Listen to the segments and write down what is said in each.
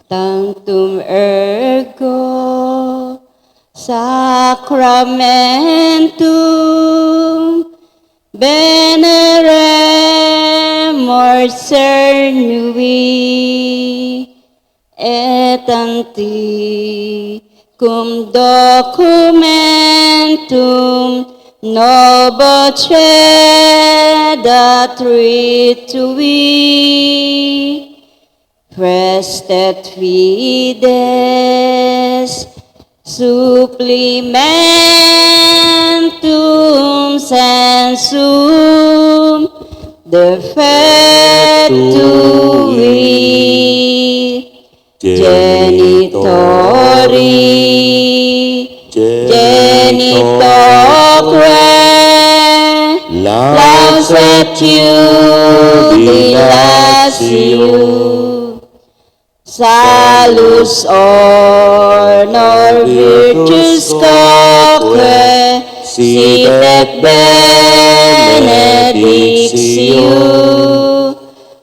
tantum ergo sacramentum veneremur cernui et anticum documentum novo cedat ritui prestet fides supplementum sensum defectui genitoque lausetiu dilatio salus honor virtus quoque sit benedictio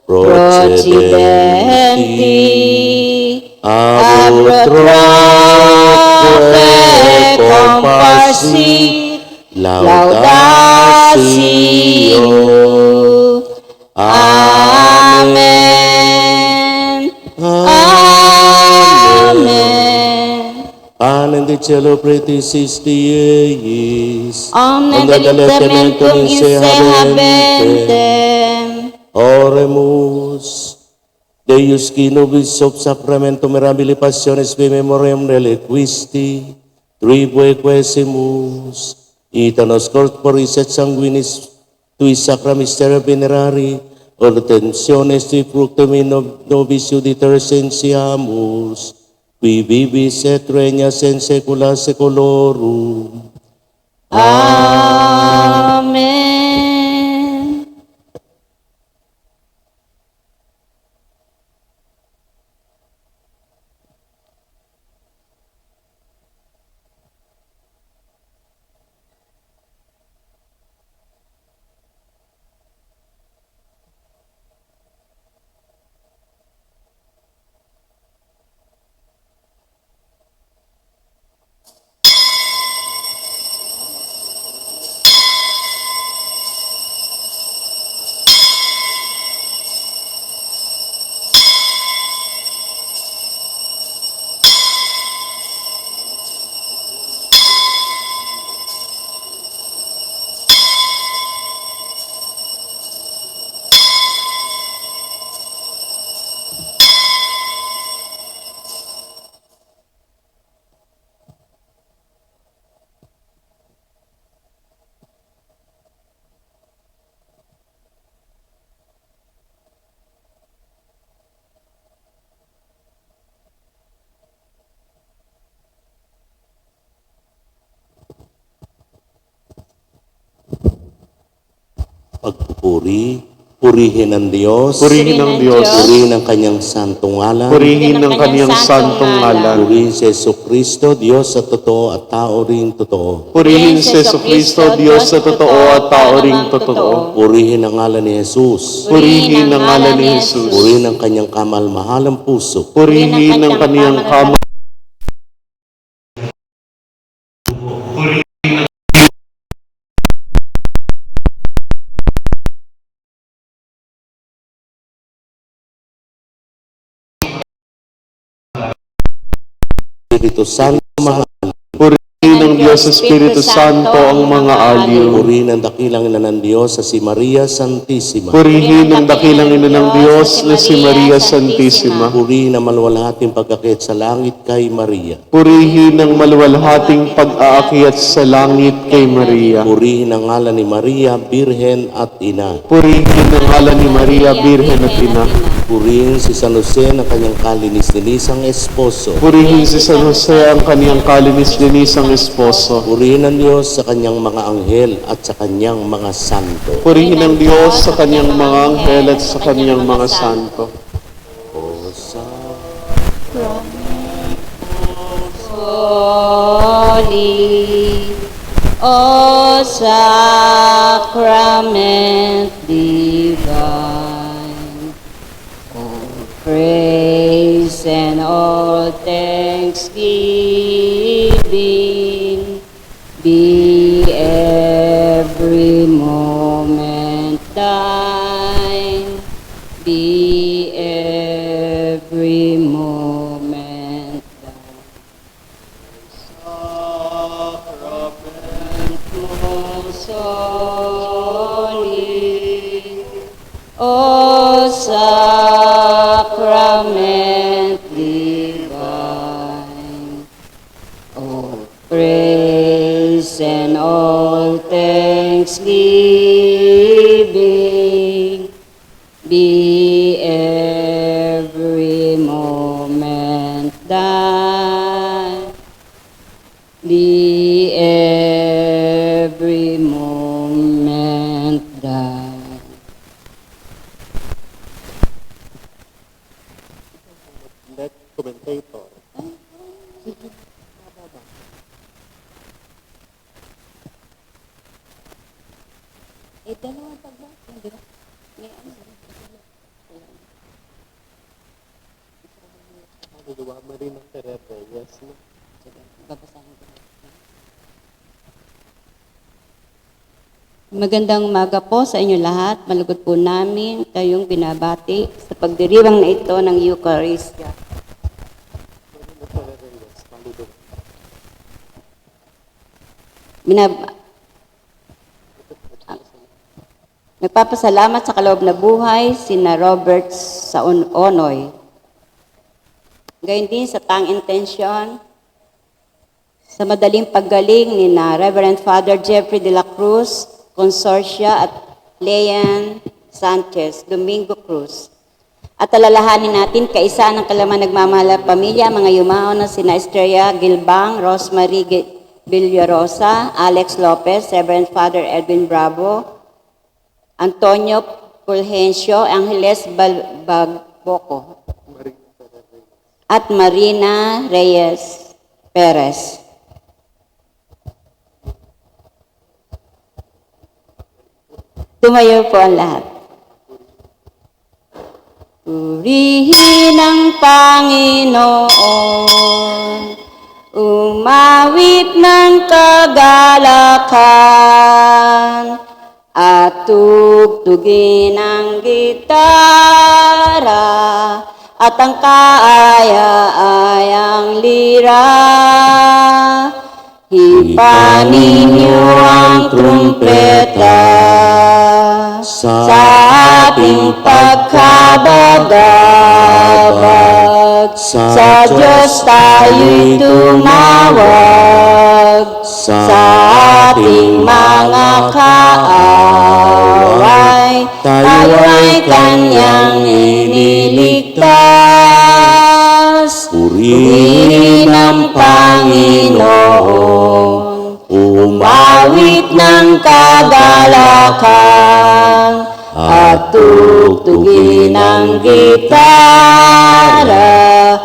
procedenti ab troque comparsit laudatio. Amen. Amen. Panem de cielo pretisis Dieis, Omne benedictamentum in se habentem. Oremus. Deus qui nobis sub sacramentum mirabili passiones be memoriam reliquisti, tribue quesimus, ita nos corporis et sanguinis tui sacra mysteria venerari, ordensiones tui fructum in nobis iuditor essentiamus, qui vivis et regnas in saecula saeculorum. Amen. Pagpupuri, purihin ng Diyos, Purihin ng Diyos. purihin ang kanyang santong ngalan, Purihin ng kaniyang santong ngalan. purihin si Jesucristo, Diyos sa totoo at tao rin totoo. Purihin si Jesucristo, Diyos sa totoo at tao ring totoo. Purihin ang ngalan ni Jesus, Purihin ang ngalan ni Jesus. purihin ang kanyang kamalmahalang puso, Purihin ang kaniyang kamay. Espiritu Santo mahal, Purihin ng Diyos Espiritu Santo ang mga aliw. purihin ang dakilang ina ng Diyos sa si Maria Santissima, Purihin ang dakilang ina ng Diyos na si Maria Santissima. purihin ang maluwalhating pagkakit sa langit kay Maria, Purihin ang maluwalhating pag-aakyat sa langit kay Maria. purihin ang ngalan ni Maria, Birhen at Ina, Purihin ang ngalan ni Maria, Birhen at Ina. purihin si San Jose na kanyang kalinis-linisang esposo, Purihin si San Jose ang kaniyang kalinis-linisang esposo. purihin ang Diyos sa kanyang mga anghel at sa kanyang mga santo. Purihin ang Diyos sa kaniyang mga anghel at sa kaniyang mga santo. Holy, O sacrament divine, O praise and all thanksgiving, be every moment thine, be every moment thine. Sacrament most holy, O sacrament divine, all praise and all thanksgiving, be every moment thine, be every moment thine. Let commentator. Dalawang pagbasa, di ba? May ano. Nagawa mo rin ng Terere, yes. Sige, babasahin ko. Magandang umaga po sa inyo lahat. Malugod po namin kayong binabati sa pagdiriwang na ito ng Eucharistia. Nagpapasalamat sa kaloob na buhay sina Robert sa Onoy. Gayon din sa tang intensyon sa madaling paggaling ni na Reverend Father Jeffrey de la Cruz, Consorcia at Leon Sanchez, Domingo Cruz. At alalahanin natin kaisa ng kalaman nagmamahal na pamilya, mga yumao na sina Estrella Gilbang, Rosemary Villarosa, Alex Lopez, Reverend Father Edwin Bravo, Antonio Fulgencio, Angeles Bagboco, at Marina Reyes Perez. Tumayo po ang lahat. Purihin ang Panginoon, umawit ng kagalakan, at tugtugin ang gitara at ang kaaya-ayang lira. Hipanin niyo ang trumpeta sa ating pagkabagabag. Sa Diyos tayo'y tumawag, sa ating mga kaaway, tayo ay Kanyang iniligtas. Purihin ang Panginoon, umawit ng kagalakan, at tugtugin ang gitara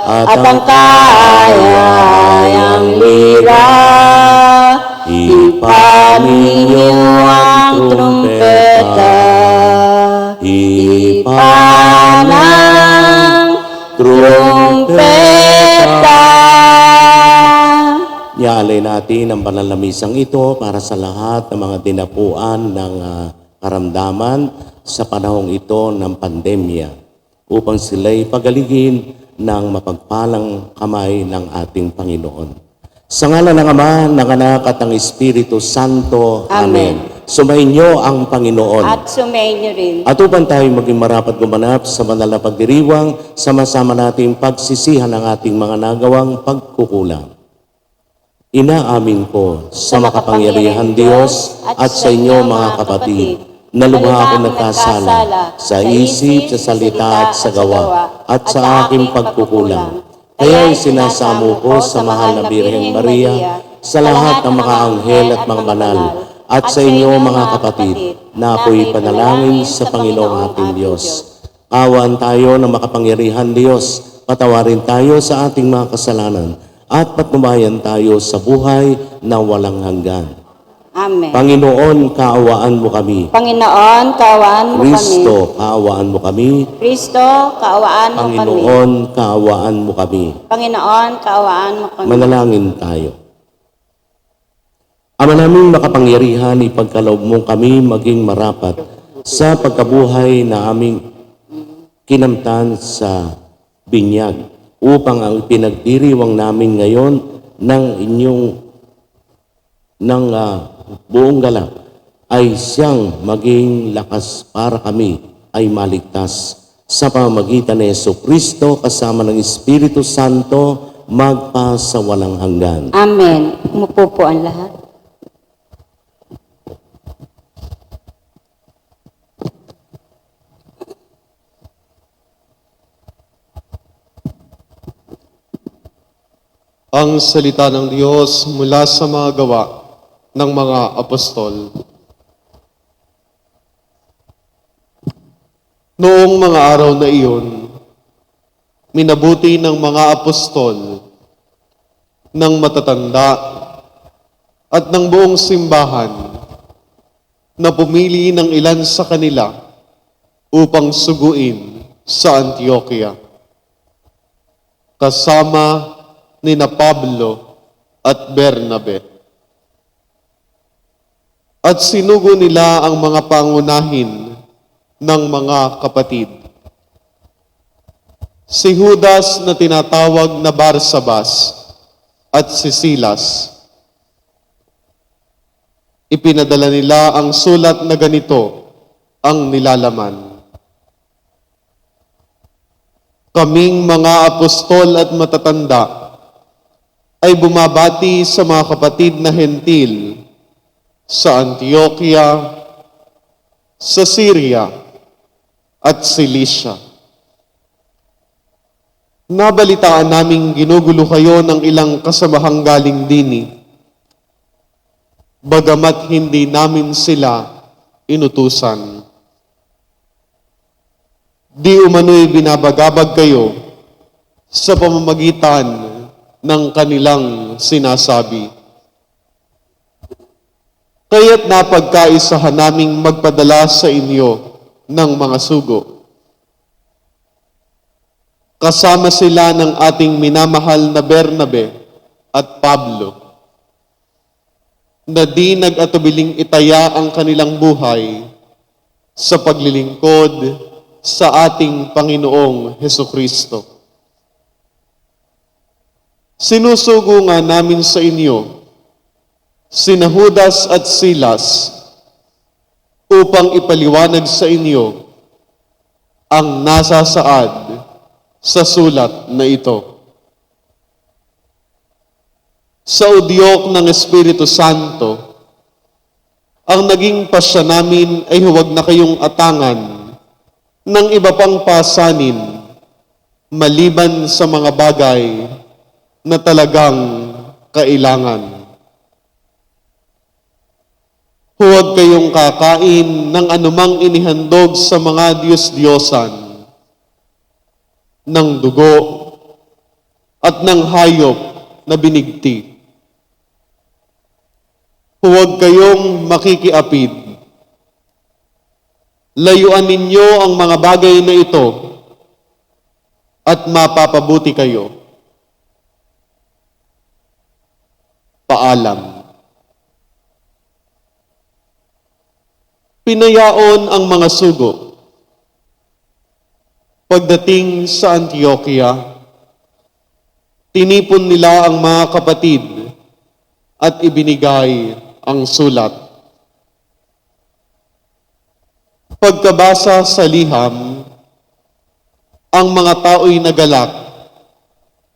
at ang kaaya-ayang lira. Hipanin niyo ang trumpeta, hipan ang trumpeta. Iaalay natin ang banal na misang ito para sa lahat ng mga dinapuan ng karamdaman sa panahong ito ng pandemya upang sila'y pagaligin ng mapagpalang kamay ng ating Panginoon. Sa ngalan ng Ama, ng Anak at ng Espiritu Santo. Amen. Sumainyo ang Panginoon. At sumainyo rin. At upang tayo maging marapat gumanap sa banal na pagdiriwang, sama-sama nating pagsisihan ang ating mga nagawang pagkukulang. Inaamin ko sa makapangyarihan Diyos at sa inyo mga kapatid, na lubha akong nagkasala sa isip, sa salita at sa gawa, at sa aking pagkukulang. Kaya'y sinasamo ko sa mahal na Birhen Maria, sa lahat ng mga anghel at mga banal, at sa inyo mga kapatid, na ako'y panalangin sa Panginoong ating Diyos. Awan tayo ng makapangyarihan Diyos, patawarin tayo sa ating mga kasalanan, at patnubayan tayo sa buhay na walang hanggan. Amen. Panginoon, kaawaan mo kami. Panginoon, kaawaan mo kami. Kristo, kaawaan mo kami. Kristo, kaawaan mo kami. Panginoon, kaawaan mo kami. Panginoon, kaawaan mo kami. Manalangin tayo. Ama naming makapangyarihan, ipagkaloob mo kami maging marapat sa pagkabuhay na aming kinamtan sa binyag upang ang pinagdiriwang namin ngayon ng inyong buong galak ay siyang maging lakas para kami ay maligtas sa pamamagitan ni Jesucristo kasama ng Espiritu Santo magpa sa walang hanggan. Amen. Umupo po ang lahat. Ang salita ng Diyos mula sa mga gawa ng mga apostol. Noong mga araw na iyon, minabuti ng mga apostol, ng matatanda, at ng buong simbahan na pumili ng ilan sa kanila upang suguin sa Antioquia. Kasama nina Pablo at Bernabe. At sinugo nila ang mga pangunahin ng mga kapatid. Si Judas na tinatawag na Barsabas at si Silas. Ipinadala nila ang sulat na ganito ang nilalaman. Kaming mga apostol at matatanda ay bumabati sa mga kapatid na hentil sa Antioquia, sa Syria, at Cilicia. Nabalitaan naming ginugulo kayo ng ilang kasamahang galing dini, bagamat hindi namin sila inutusan. Di umano'y binabagabag kayo sa pamamagitan ng kanilang sinasabi. Kaya't napagkaisahan naming magpadala sa inyo ng mga sugo. Kasama sila ng ating minamahal na Bernabe at Pablo, na di nag-atubiling itaya ang kanilang buhay sa paglilingkod sa ating Panginoong Hesukristo. Sinusugo nga namin sa inyo sina Judas at Silas upang ipaliwanag sa inyo ang nasasaad sa sulat na ito. Sa udyok ng Espiritu Santo, ang naging pasya namin ay huwag na kayong atangan ng iba pang pasanin maliban sa mga bagay na talagang kailangan. Huwag kayong kakain ng anumang inihandog sa mga Diyos-Diyosan, ng dugo, at ng hayop na binigti. Huwag kayong makikiapid. Layuan ninyo ang mga bagay na ito at mapapabuti kayo. Paalam. Pinayaon ang mga sugo. Pagdating sa Antioquia, tinipon nila ang mga kapatid at ibinigay ang sulat. Pagkabasa sa liham, ang mga tao'y nagalak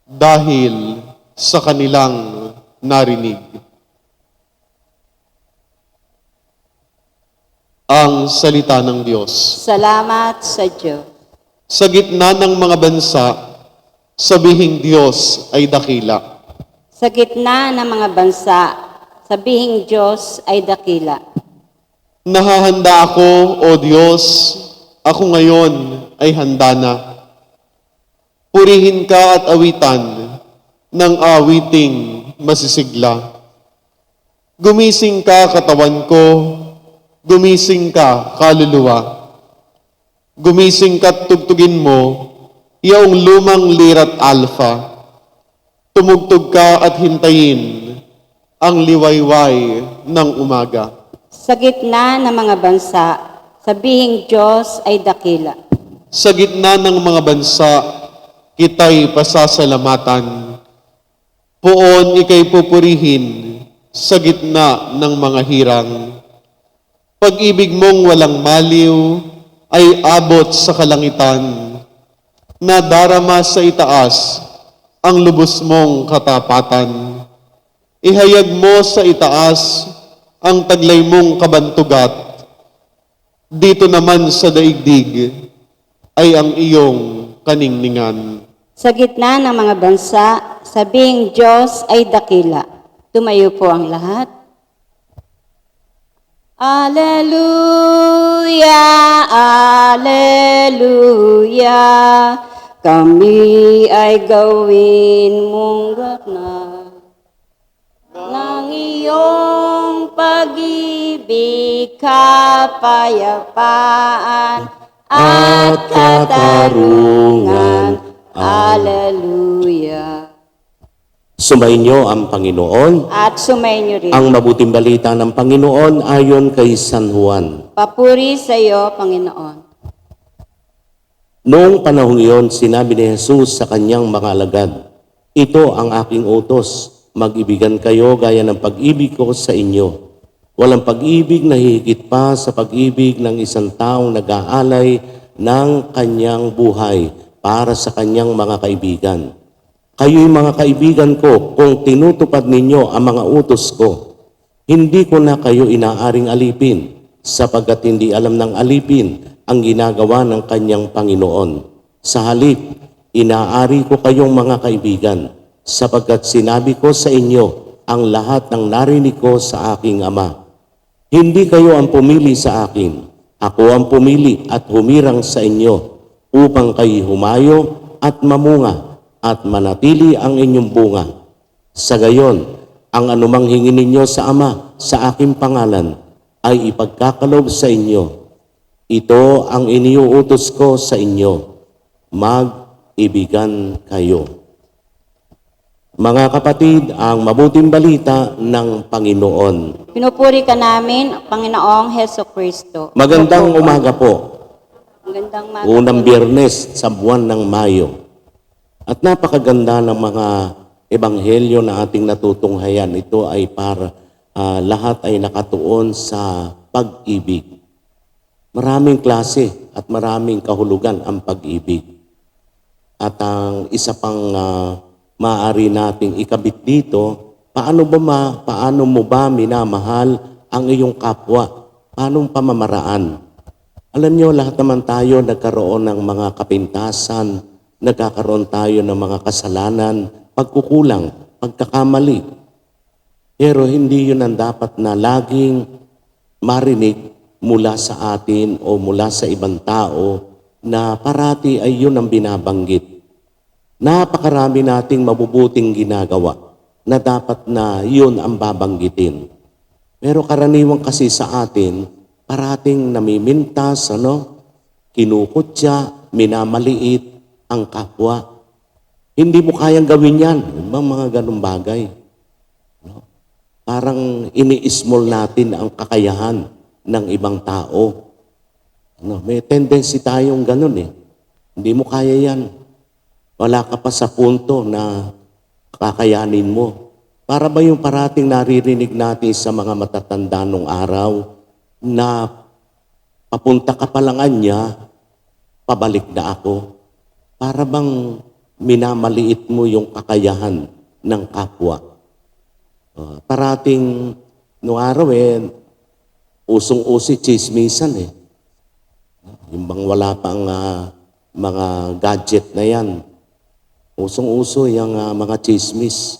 dahil sa kanilang narinig. Ang salita ng Diyos. Salamat sa Diyos. Sa gitna ng mga bansa, sabihing Diyos ay dakila. Sa gitna ng mga bansa, sabihing Diyos ay dakila. Nahahanda ako, O Diyos, ako ngayon ay handa na. Purihin ka at awitan ng awiting masisigla. Gumising ka, katawan ko. Gumising ka, kaluluwa. Gumising ka't tugtugin mo, iyong lumang lirat alpha. Tumugtog ka at hintayin ang liwayway ng umaga. Sa gitna ng mga bansa, sabihing Diyos ay dakila. Sa gitna ng mga bansa, kita'y pasasalamatan. Poon ika'y pupurihin sa gitna ng mga hirang. Pag-ibig mong walang maliw ay abot sa kalangitan, na darama sa itaas ang lubos mong katapatan. Ihayag mo sa itaas ang taglay mong kabantugat. Dito naman sa daigdig ay ang iyong kaningningan. Sa gitna ng mga bansa, sabihing Diyos ay dakila. Tumayo po ang lahat. Alleluia, Alleluia. Kami ay gawin mong ganap ng iyong pag-ibig, kapayapaan at katarungan. Alleluia. Sumainyo ang Panginoon. At sumayin niyo rin. Ang mabuting balita ng Panginoon ayon kay San Juan. Papuri sa iyo, Panginoon. Noong panahong iyon, sinabi ni Jesus sa kanyang mga alagad, "Ito ang aking utos, mag-ibigan kayo gaya ng pag-ibig ko sa inyo. Walang pag-ibig na hihigit pa sa pag-ibig ng isang taong nag-aalay ng kanyang buhay para sa kanyang mga kaibigan. Kayo'y mga kaibigan ko kung tinutupad ninyo ang mga utos ko. Hindi ko na kayo inaaring alipin, sapagkat hindi alam ng alipin ang ginagawa ng kanyang Panginoon. Sa halip, inaari ko kayong mga kaibigan, sapagkat sinabi ko sa inyo ang lahat ng narinig ko sa aking Ama. Hindi kayo ang pumili sa akin, ako ang pumili at humirang sa inyo, upang kayo humayo at mamunga at manatili ang inyong bunga. Sa gayon, ang anumang hingin ninyo sa Ama sa aking pangalan ay ipagkakalob sa inyo. Ito ang iniuutos ko sa inyo, mag-ibigan kayo." Mga kapatid, ang mabuting balita ng Panginoon. Pinupuri ka namin, Panginoong Heso Kristo. Magandang umaga po. Magandang umaga. Unang Biyernes sa buwan ng Mayo. At napakaganda ng mga ebanghelyo na ating natutunghayan. Ito ay para lahat ay nakatuon sa pag-ibig. Maraming klase at maraming kahulugan ang pag-ibig. At ang isa pang maaari nating ikabit dito, paano mo ba minamahal ang iyong kapwa? Paanong pamamaraan? Alam niyo, lahat naman tayo nagkaroon ng mga kapintasan, nagkakaroon tayo ng mga kasalanan, pagkukulang, pagkakamali. Pero hindi yun ang dapat na laging marinig mula sa atin o mula sa ibang tao na parati ay yun ang binabanggit. Napakarami nating mabubuting ginagawa na dapat na yun ang babanggitin. Pero karaniwan kasi sa atin, parating namimintas, kinukutya, minamaliit ang kapwa. Hindi mo kayang gawin yan. Mga ganung bagay. Parang ini-small natin ang kakayahan ng ibang tao. May tendency tayong ganun eh. Hindi mo kaya yan. Wala ka pa sa punto na kakayanin mo. Para ba yung parating naririnig natin sa mga matatanda nung araw na papunta ka pa lang niya, pabalik na ako. Para bang minamaliit mo yung kakayahan ng kapwa. Parating nung araw usong-usi chismisan eh. Yung bang wala pang mga gadget na yan. Usong-uso yung mga chismis.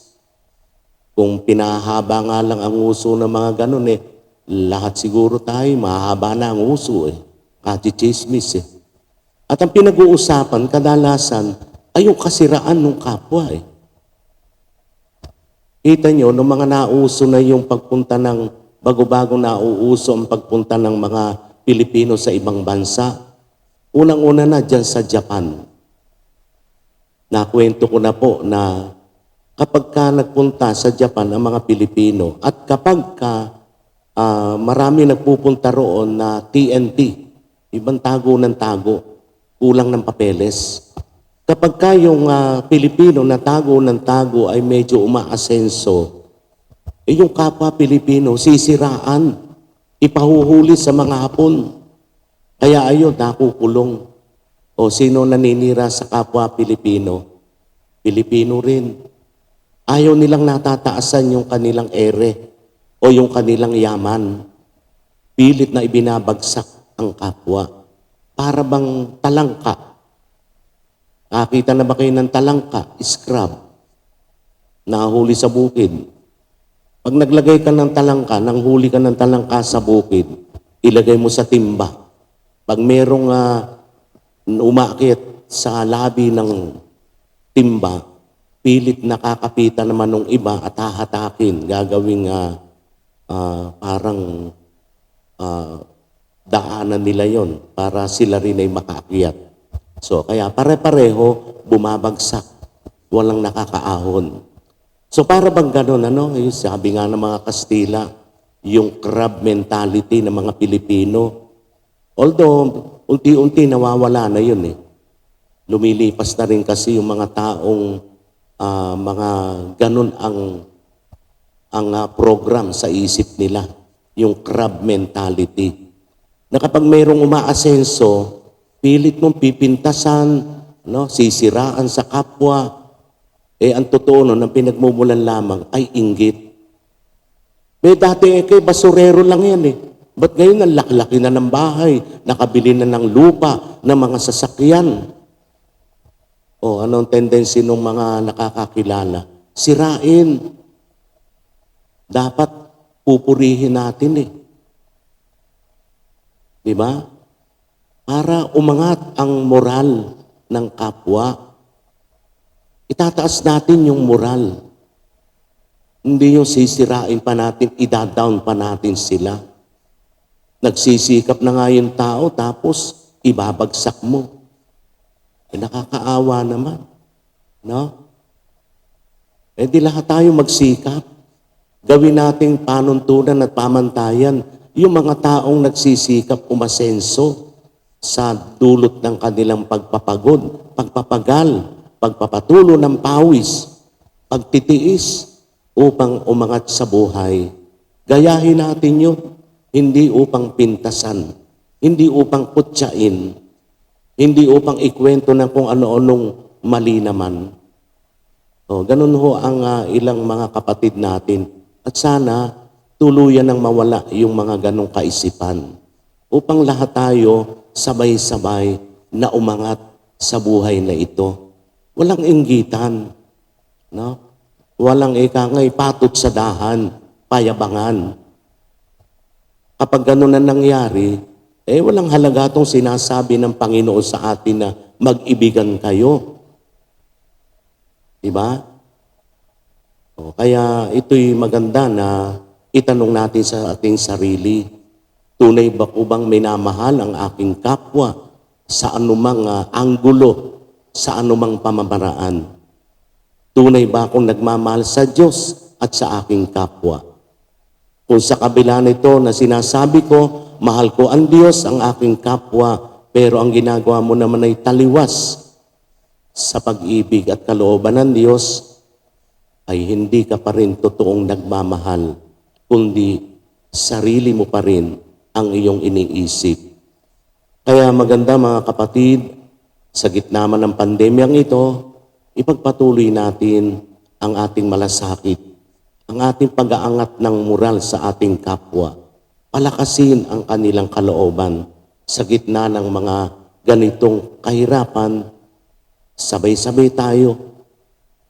Kung pinahaba nga lang ang uso ng mga ganun lahat siguro tayo, mahaba na ang uso Kahit chismis At ang pinag-uusapan, kadalasan, ay yung kasiraan ng kapwa Kita nyo, nung mga nauso na yung pagpunta ng, bago-bago nauuso ang pagpunta ng mga Pilipino sa ibang bansa, unang-una na dyan sa Japan. Nakwento ko na po na kapag ka nagpunta sa Japan ang mga Pilipino at kapag ka marami nagpupunta roon na TNT, ibang tago ng tago, kulang ng papeles. Kapag ka yung Pilipino na tago ng tago ay medyo umaasenso, yung kapwa Pilipino sisiraan, ipahuhuli sa mga Hapon. Kaya ayun, nakukulong. O sino naninira sa kapwa Pilipino? Pilipino rin. Ayaw nilang natataasan yung kanilang ere o yung kanilang yaman. Pilit na ibinabagsak ang kapwa. Para bang talangka. Nakita na ba kayo ng talangka? Scrub. Nahuli sa bukid. Pag naglagay ka ng talangka, nanghuli ka ng talangka sa bukid, ilagay mo sa timba. Pag merong umaakit sa labi ng timba, pilit nakakapitan naman ng iba at hahatakin. Gagawing parang daanan nila yon para sila rin ay makaakyat. So, kaya pare-pareho, bumabagsak. Walang nakakaahon. So, para bang ganun, yung sabi nga ng mga Kastila, yung crab mentality ng mga Pilipino. Although, unti-unti nawawala na yun eh. Lumilipas na rin kasi yung mga taong mga ganun ang program sa isip nila. Yung crab mentality. Na kapag mayroong umaasenso, pilit mong pipintasan, sisiraan sa kapwa. Ang totoo nun, ang pinagmumulan lamang ay inggit. Dati kay basurero lang yan eh. Ba't ngayon ang laki na ng bahay, nakabili na ng lupa, ng mga sasakyan? Anong tendency ng mga nakakakilala? Sirain. Dapat pupurihin natin eh. Di ba? Para umangat ang moral ng kapwa. Itataas natin yung moral. Hindi yung sisirain pa natin, ida-down pa natin sila. Nagsisikap na nga yung tao, tapos ibabagsak mo. Nakakaawa naman. No? Di lahat tayo magsikap. Gawin nating panuntunan at pamantayan yung mga taong nagsisikap umasenso sa dulot ng kanilang pagpapagod, pagpapagal, pagpapatulo ng pawis, pagtitiis upang umangat sa buhay. Gayahin natin yun, hindi upang pintasan, hindi upang kutsain, hindi upang ikwento ng kung ano-anong mali naman. Ganun ho ang ilang mga kapatid natin. At sana tuluyan ng mawala yung mga ganong kaisipan upang lahat tayo sabay-sabay na umangat sa buhay na ito. Walang inggitan. No? Walang ikangay patot sa dahan, payabangan. Kapag gano'n na nangyari, walang halaga itong sinasabi ng Panginoon sa atin na mag-ibigan kayo. Diba? Kaya ito'y maganda na itanong natin sa ating sarili, tunay ba ko bang minamahal ang aking kapwa sa anumang anggulo, sa anumang pamamaraan? Tunay ba akong nagmamahal sa Diyos at sa aking kapwa? Kung sa kabila nito na sinasabi ko, mahal ko ang Diyos, ang aking kapwa, pero ang ginagawa mo naman ay taliwas sa pag-ibig at kalooban ng Diyos, ay hindi ka pa rin totoong nagmamahal, kundi sarili mo pa rin ang iyong iniisip. Kaya maganda mga kapatid, sa gitna man ng pandemyang ito, ipagpatuloy natin ang ating malasakit, ang ating pag-aangat ng moral sa ating kapwa. Palakasin ang kanilang kalooban sa gitna ng mga ganitong kahirapan. Sabay-sabay tayo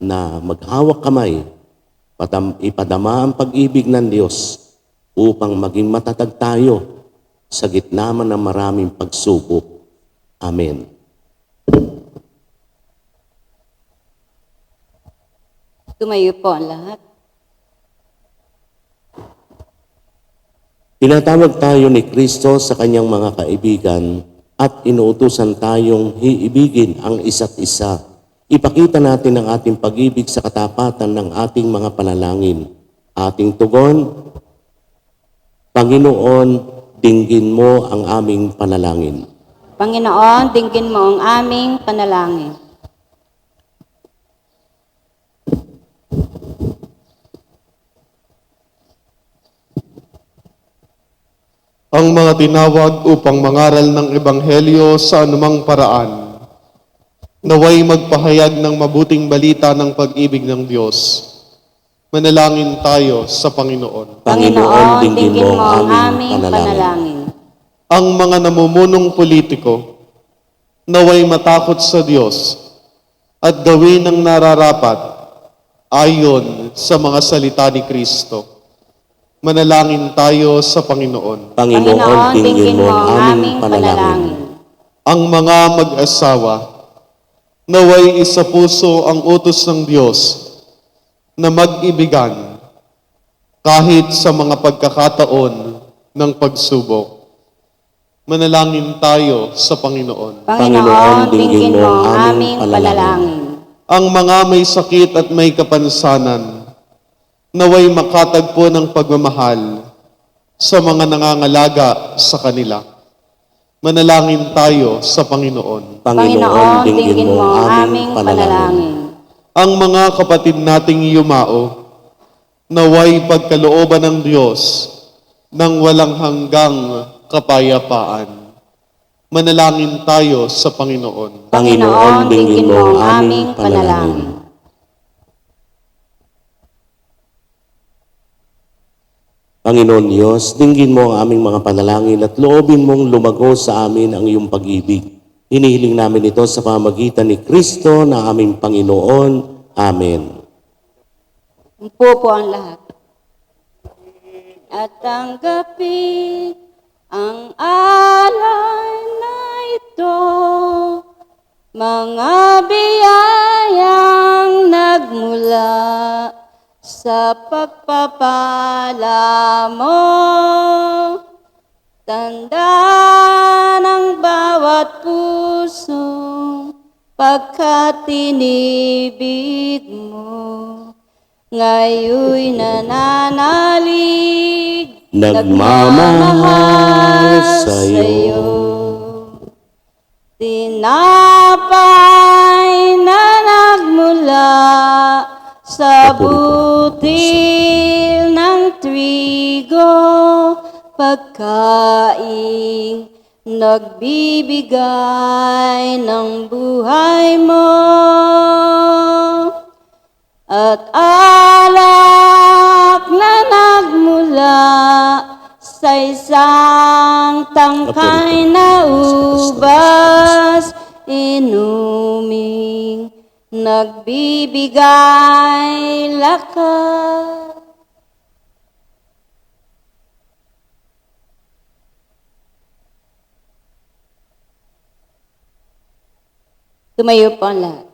na maghawak kamay, ipadama ang pag-ibig ng Diyos upang maging matatag tayo sa gitna man ng maraming pagsubok. Amen. Tumayo po ang lahat. Tinatawag tayo ni Kristo sa kanyang mga kaibigan at inuutusan tayong hiibigin ang isa't isa. Ipakita natin ang ating pag-ibig sa katapatan ng ating mga panalangin. Ating tugon, Panginoon, dinggin mo ang aming panalangin. Panginoon, dinggin mo ang aming panalangin. Ang mga tinawag upang mangaral ng Ebanghelyo sa anumang paraan, naway magpahayag ng mabuting balita ng pag-ibig ng Diyos. Manalangin tayo sa Panginoon. Panginoon, dinggin mo ang aming panalangin. Ang mga namumunong politiko, naway matakot sa Diyos at gawin ang nararapat ayon sa mga salita ni Kristo. Manalangin tayo sa Panginoon. Panginoon, dinggin mo ang aming panalangin. Ang mga mag-asawa, naway isa puso ang utos ng Diyos na mag-ibigan kahit sa mga pagkakataon ng pagsubok. Manalangin tayo sa Panginoon. Panginoon, dinggin mo ang aming panalangin. Ang mga may sakit at may kapansanan, naway makatagpo ng pagmamahal sa mga nangangalaga sa kanila. Manalangin tayo sa Panginoon. Panginoon, dinggin mo ang aming panalangin. Ang mga kapatid nating yumao, naway pagkalooban ng Diyos ng walang hanggang kapayapaan. Manalangin tayo sa Panginoon. Panginoon, dinggin mo ang aming panalangin. Panginoon Diyos, dinggin mo ang aming mga panalangin at loobin mong lumago sa amin ang iyong pag-ibig. Hinihiling namin ito sa pamamagitan ni Kristo na aming Panginoon. Amen. Upo po ang lahat. At tanggapin ang alay na ito, mga biyayang nagmula sa pagpapala mo. Tanda ng bawat pusong pagkatinibig mo. Ngayon'y nananalig, Nagmamahal sa'yo. Tinapay na nagmula sa butil ng trigo, pagkain nagbibigay ng buhay mo. At alak na nagmula sa isang tangkay na ubas, inuming nagbibigay lakas. Tumayo po ang lahat.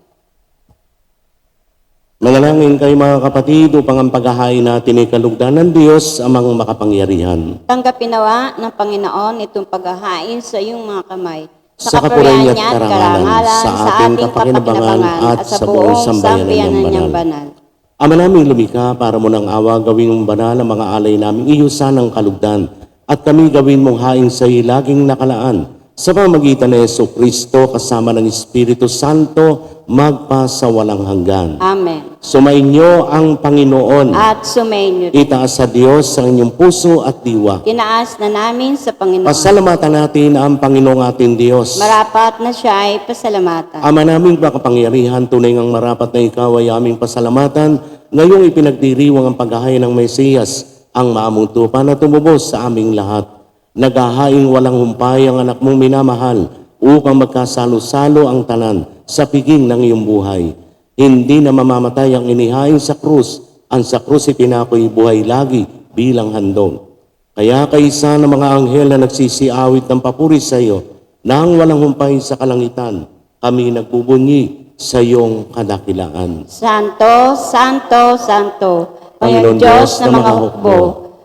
Manalangin kayo mga kapatid upang ang paghahain natin ay kalugdan ng Diyos amang makapangyarihan. Tanggapin nawa ng Panginoon itong paghahain sa iyong mga kamay, Sa kapurihan at karangalan, sa ating kapakinabangan at sa buong sambayanan niyang banal. Ama naming lumikha, para mo ng awa gawin mong banal ang mga alay naming iyusan ng kalugdan, at kami gawin mong haing sa iyo laging nakalaan, sa pamagitan ni Jesucristo kasama ng Espiritu Santo, magpa sa walang hanggan. Amen. Sumainyo ang Panginoon. At sumainyo. Itaas sa Diyos ang inyong puso at diwa. Tinaas na namin sa Panginoon. Pasalamatan natin ang Panginoong ating Diyos. Marapat na siya ay pasalamatan. Ama naming makapangyarihan, tunay ngang marapat na ikaw ay aming pasalamatan. Ngayong ipinagdiriwang ang paghahain ng Mesiyas, ang maamong tupa na tumubos sa aming lahat. Naghahaing walang humpay ang anak mong minamahal upang magkasalo-salo ang tanan sa piging ng iyong buhay. Hindi na mamamatay ang inihaing sa krus. Ang sa krus ipinako'y buhay lagi bilang handog. Kaya kaisa ng mga anghel na nagsisiawit ng papuri sa iyo, nang walang humpay sa kalangitan, kami nagbubunyi sa iyong kadakilaan. Santo, Santo, Santo, Panginoon Panginoon Diyos Diyos na mga hukbo,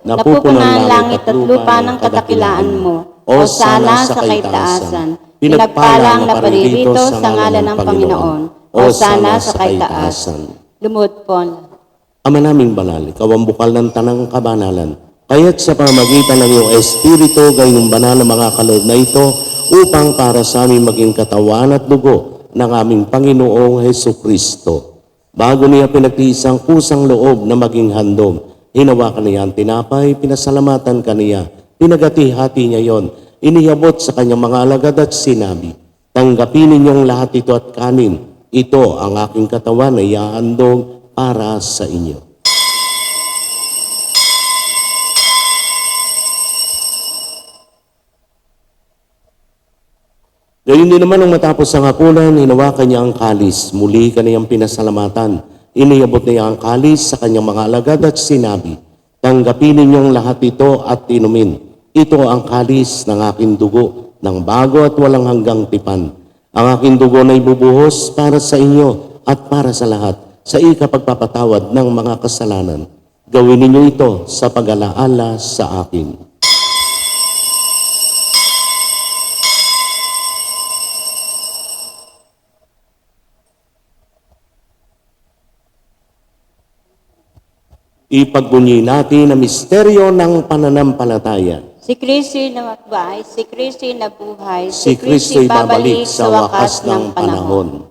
napupuno ang langit at lupa ng kadakilaan mo. O sana sa kaitaasan, pinagpalang na paririto sa ngalan ng Panginoon. O sana sa kaitaasan. Lumuhod po. Ama naming banal, ikaw ang bukal ng tanang kabanalan. Kaya't sa pamamagitan ng iyong Espiritu, gayong banal na mga kaloob na ito, upang para sa amin maging katawan at dugo ng aming Panginoong Hesukristo. Bago niya pinagtiis ang kusang loob na maging handog, hinawakan niya ang tinapay, pinasalamatan kaniya, pinagati-hati niya yon, inihabot sa kanyang mga alagad at sinabi, tanggapin ninyong lahat ito at kanin, ito ang aking katawan na iahandog para sa inyo. Gayun din naman nang matapos ang hapunan, hinawakan niya ang kalis. Muli kaniyang pinasalamatan. Iniyabot niya ang kalis sa kanyang mga alagad at sinabi, tanggapin ninyong lahat ito at inumin. Ito ang kalis ng aking dugo, ng bago at walang hanggang tipan. Ang aking dugo na ibubuhos para sa inyo at para sa lahat, sa ikapagpapatawad ng mga kasalanan. Gawin ninyo ito sa pag-alaala sa akin. Ipagbunyi natin ang misteryo ng pananampalataya. Si Kristo'y namatbay, si Kristo'y nabuhay, Si Kristo'y babalik sa wakas ng panahon.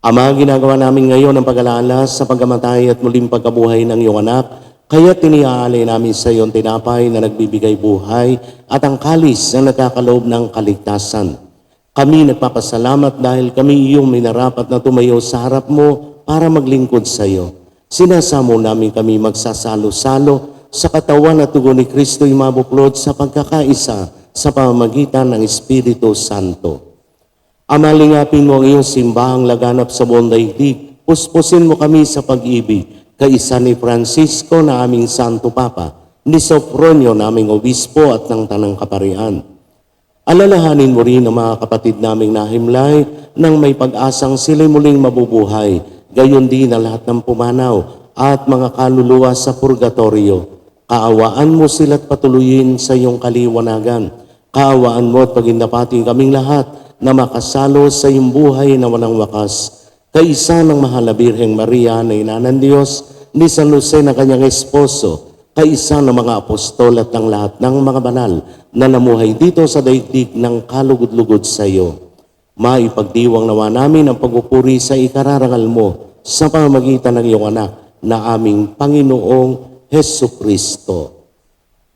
Ama, ginagawa namin ngayon ang pag-alaala sa pagkamatay at muling pagkabuhay ng iyong anak, kaya tiniaalay namin sa iyong tinapay na nagbibigay buhay at ang kalis na nagkakaloob ng kaligtasan. Kami nagpapasalamat dahil kami iyong minarapat na tumayo sa harap mo para maglingkod sa iyo. Sinasamo namin kami magsasalo-salo sa katawan at dugo ni Kristo'y mabuklod sa pagkakaisa sa pamamagitan ng Espiritu Santo. Ama, lingapin mo ang iyong simbahang laganap sa buong daigdig. Puspusin mo kami sa pag-ibig, kaisa ni Francisco na aming Santo Papa, ni Sopronio na aming Obispo at ng Tanang Kaparian. Alalahanin mo rin ang mga kapatid naming nahimlay nang may pag-asang sila'y muling mabubuhay, gayon din ang lahat ng pumanaw at mga kaluluwa sa purgatorio. Kaawaan mo sila't patuloyin sa iyong kaliwanagan. Kaawaan mo at pagindapating kaming lahat na makasalo sa iyong buhay na walang wakas. Kaisa ng mahal na Birheng Maria na ina ng Diyos, ni San Jose na kanyang esposo, kaisa ng mga apostol at ng lahat ng mga banal na namuhay dito sa daigdig ng kalugod-lugod sa iyo. Maipagdiwang nawa namin ang pagpupuri sa ikararangal mo sa pamamagitan ng iyong anak na aming Panginoong Hesukristo.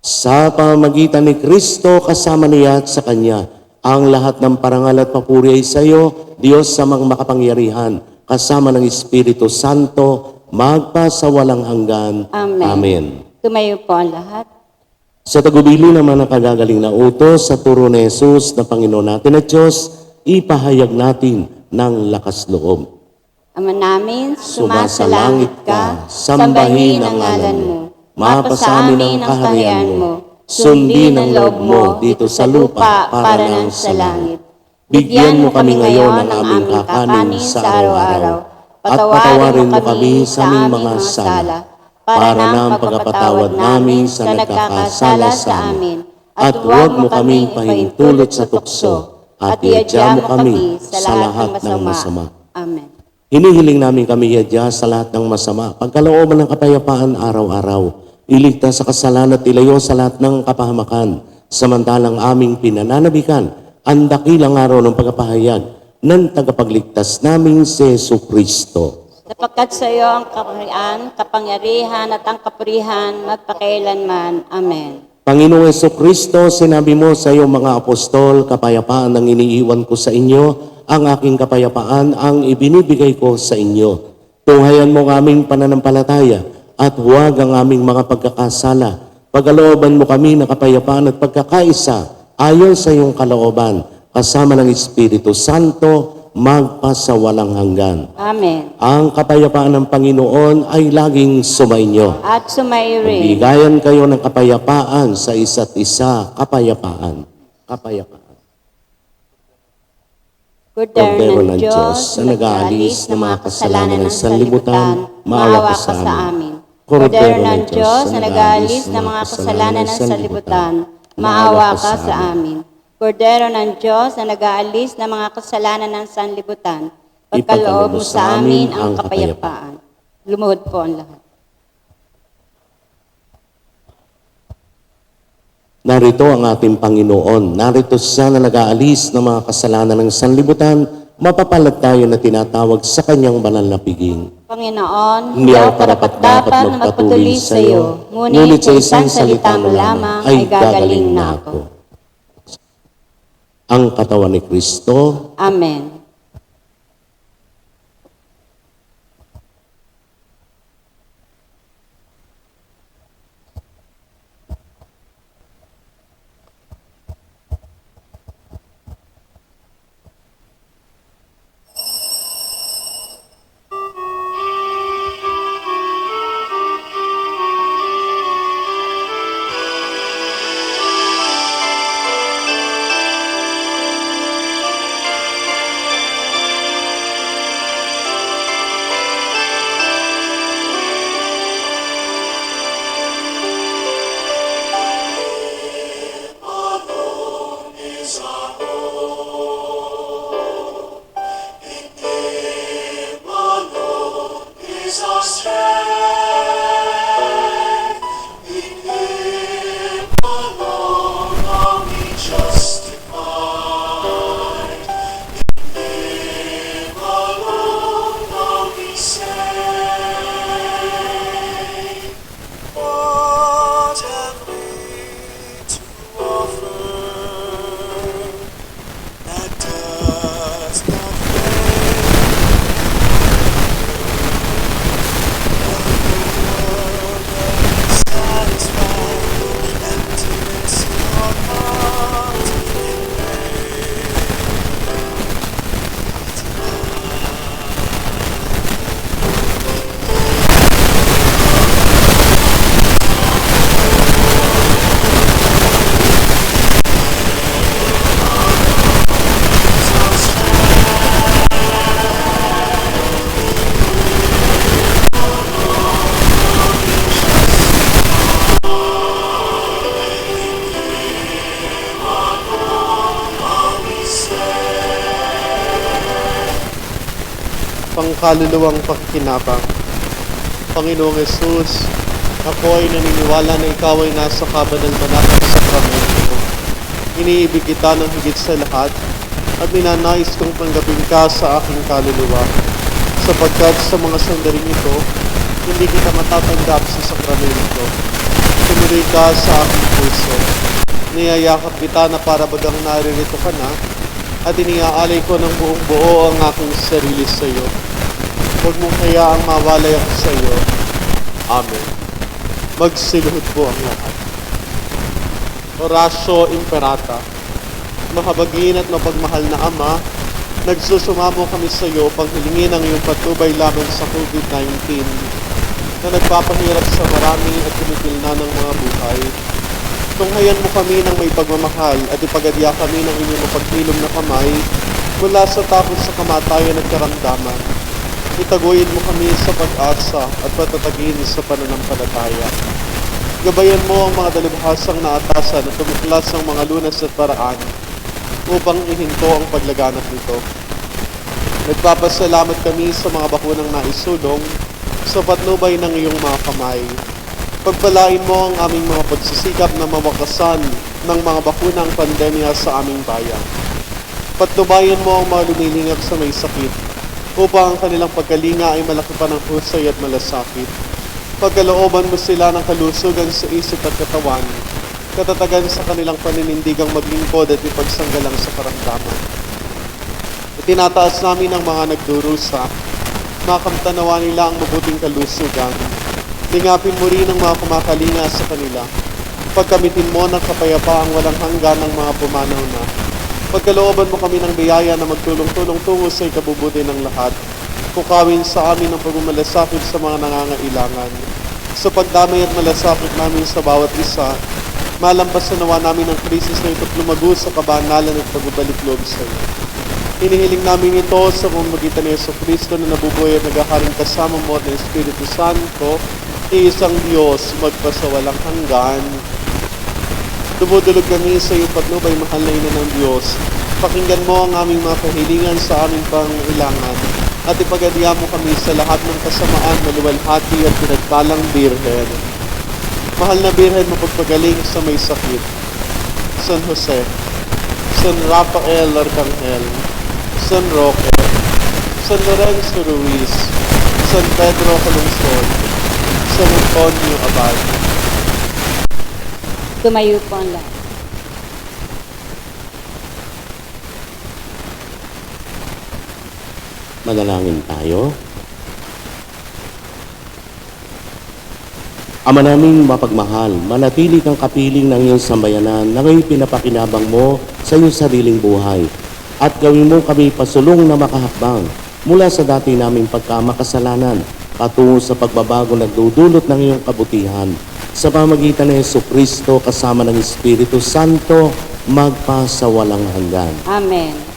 Sa pamamagitan ni Kristo kasama niya at sa Kanya, ang lahat ng parangal at papuri ay sa iyo, Diyos sa mga makapangyarihan, kasama ng Espiritu Santo, magpasawalang hanggan. Amen. Amen. Tumayo po ang lahat. Sa tagubili naman ng kagagaling na utos sa turo ni Jesus na Panginoon natin at Diyos, ipahayag natin ng lakas loob. Ama namin, sumasalangit ka, sambahin ang ngalan mo, mapasamin ang kaharian mo, sundin ang loob mo dito sa lupa para nang sa langit. Bigyan mo kami ngayon ng aming kakanin sa araw-araw, at patawarin mo kami sa aming mga sala, para na ang pagkapatawad namin sa nagkakasala sa amin, at huwag mo kaming pahintulot sa tukso, at iadya mo kami sa lahat ng masama. Amen. Hinihiling namin kami iadya sa lahat ng masama, pagkalooban ng kapayapaan araw-araw, iligtas sa kasalanan at ilayo sa lahat ng kapahamakan, samantalang aming pinananabikan ang dakilang araw ng pagpapahayag ng tagapagligtas naming si Jesucristo. Sapagkat sa iyo ang kaharian, kapangyarihan at ang kapurihan magpakailanman. Amen. Panginoong Jesucristo, sinabi mo sa iyong mga apostol, kapayapaan ang iniiwan ko sa inyo, ang aking kapayapaan ang ibinibigay ko sa inyo. Tunghayan mo ang aming pananampalataya at huwag ang aming mga pagkakasala. Pagkalooban mo kami ng kapayapaan at pagkakaisa ayon sa iyong kalooban, kasama ng Espiritu Santo, magpasawalang hanggan. Amen. Ang kapayapaan ng Panginoon ay laging sumainyo. At sumayo rin. Bigayan kayo ng kapayapaan sa isa't isa. Kapayapaan. Kapayapaan. Kordero ng Diyos na nag-aalis ng mga kasalanan ng sanlibutan, maawa ka sa amin. Kordero ng Diyos na nag-aalis ng mga kasalanan ng sanlibutan, maawa ka sa amin. Kordero ng Diyos na nag-aalis ng mga kasalanan ng sanlibutan, pagkaloob mo sa amin ang kapayapaan. Lumuhod po ang lahat. Narito ang ating Panginoon. Narito siya na nag-aalis ng mga kasalanan ng sanlibutan. Mapapalad tayo na tinatawag sa kanyang banal na piging. Panginoon, Hindi ako karapat-dapat na magpatuloy sa iyo, ngunit sa isang salita mo lamang ay gagaling na ako. Ang katawan ni Kristo. Amen. What have we to offer that does not fail? Satisfied emptiness in our heart in Pangkaluluwang pakikinabang. Panginoong Yesus, ako ay naniniwala na ikaw ay nasa kabanal-banal na sakramento. Iniibig kita ng higit sa lahat at ninanais kong tanggapin ka sa aking kaluluwa. Sapagkat sa mga sandaling ito, hindi kita matatanggap sa sakramento. Tumuloy ka sa aking puso. Niyayakap kita na para bagang naririto ka na at iniaalay ko ng buong buo ang aking sarili sa iyo. Huwag mong hayaang mawalay ako sa iyo. Amen. Magsiluhod po ang lahat. Oratio Imperata. Mahabagin at mapagmahal na Ama, nagsusumamo kami sa iyo upang hilingin ang iyong patnubay laban sa COVID-19 na nagpapahirap sa marami at kumikilna ng mga buhay. Tunghayan mo kami ng may pagmamahal at ipagadya kami ng inyong mapaghilom na kamay mula sa takot sa kamatayan at karamdaman. Itaguyin mo kami sa pag-asa at patatagin sa pananampalataya. Gabayan mo ang mga dalubhasang naatasan at tumuklas ang mga lunas at paraan upang ihinto ang paglaganap nito. Nagpapasalamat kami sa mga bakunang naisulong sa patnubay ng iyong mga kamay. Pagpalain mo ang aming mga pagsisikap na mawakasan ng mga bakunang pandemya sa aming bayan. Patnubayan mo ang mga lumilingap sa may sakit upang ang kanilang pagkalinga ay malaki pa ng husay at malasakit. Pagkalooban mo sila ng kalusugan sa isip at katawan, katatagan sa kanilang paninindigang maglingkod at ipagsanggalang sa karamdaman. Itinataas namin ang mga nagdurusa, makamtanawa nila ang mabuting kalusugan. Lingapin mo rin ang mga kumakalinga sa kanila. Pagkamitin mo ng kapayapaang walang hanggan ng mga pumanaw na. Pagkalooban mo kami ng biyaya na magtulong-tulong tungo sa ikabubuti ng lahat. Pukawin sa amin ang pagmamalasakit sa mga nangangailangan. Sa pagdamay at malasakit namin sa bawat isa, malampasan nawa namin ang krisis na ito't lumago sa kabanalan at pagbabalik loob sa iyo. Hinihiling namin ito sa pamamagitan ni Jesucristo na nabubuhay at naghaharing kasama mo at ng Espiritu Santo, Iisang Diyos, magpasawalang hanggan. Dumudulog kami sa iyong patnubay, mahal na ina ng Diyos. Pakinggan mo ang aming mga kahilingan sa aming pangailangan at ipagadiya mo kami sa lahat ng kasamaan, maluwalhati at pinagpalang Birhen. Mahal na Birhen, mapagpagaling sa may sakit. San Jose, San Rafael Arcangel, San Roque, San Lorenzo Ruiz, San Pedro Calungsod, San Antonio Abad. Tumayo po ang lahat. Manalangin tayo. Ama naming mapagmahal, manatili kang kapiling ng iyong sambayanan na ngayon pinapakinabang mo sa iyong sariling buhay at gawin mo kami pasulong na makahakbang mula sa dati naming pagkamakasalanan patungo sa pagbabago nagdudulot ng iyong kabutihan sa pamagitan ng Jesucristo kasama ng Espiritu Santo magpasawalang hanggan. Amen.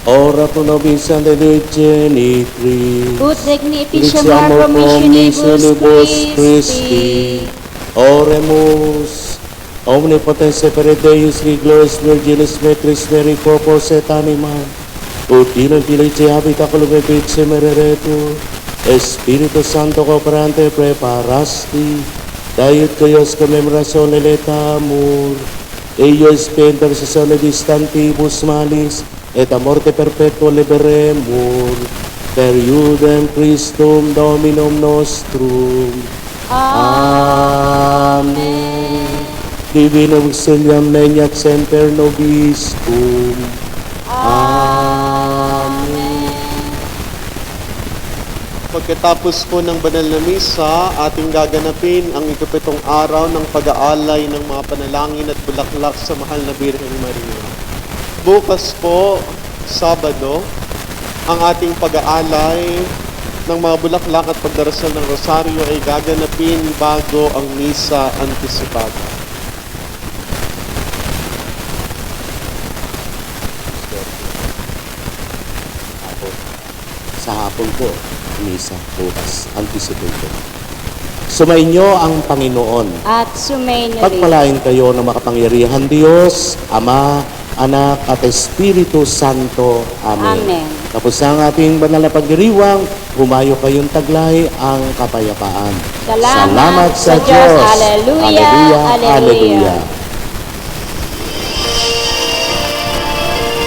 Ora pro nobis Sancte Dei Genitris. Ut regni Iniziamo epiciamur promissionibus Christi. Christi. Oremus. Omnipotens per Deus, Glorious Virginis Metris Meri Corpus et Anima. Ut in filice habita column vice mereretur. Espíritu Santo cooperante preparasti. Daiut caius commemorazione letamur. Eius per intercessione distantibus malis. Et a morte perpetua liberemur, per iudem Christum Dominum nostrum. Amen. Divinum auxilium meniat semper nobiscum. Amen. Pagkatapos po ng banal na misa, ating gaganapin ang ikapitong araw ng pag-aalay ng mga panalangin at bulaklak sa mahal na Birheng Maria. Bukas po, Sabado, ang ating pag-aalay ng mga bulaklak at pagdarasal ng rosaryo ay gaganapin bago ang misa antisipada. Sa hapon po, misa bukas, anticipated. Sumainyo ang Panginoon. At sumainyo rin. Pagpalain kayo ng makapangyarihan Diyos, Ama, Anak at Espiritu Santo. Amen. Amen. Tapos ang ating banal na pagdiriwang, humayo kayong taglay ang kapayapaan. Salamat sa Diyos. Hallelujah, hallelujah.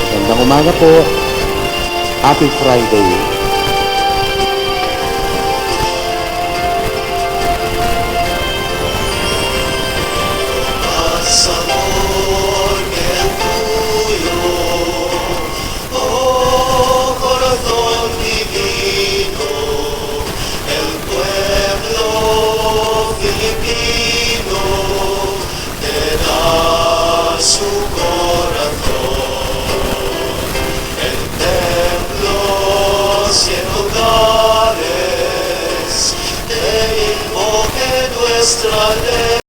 Magandang umaga po. Happy Friday.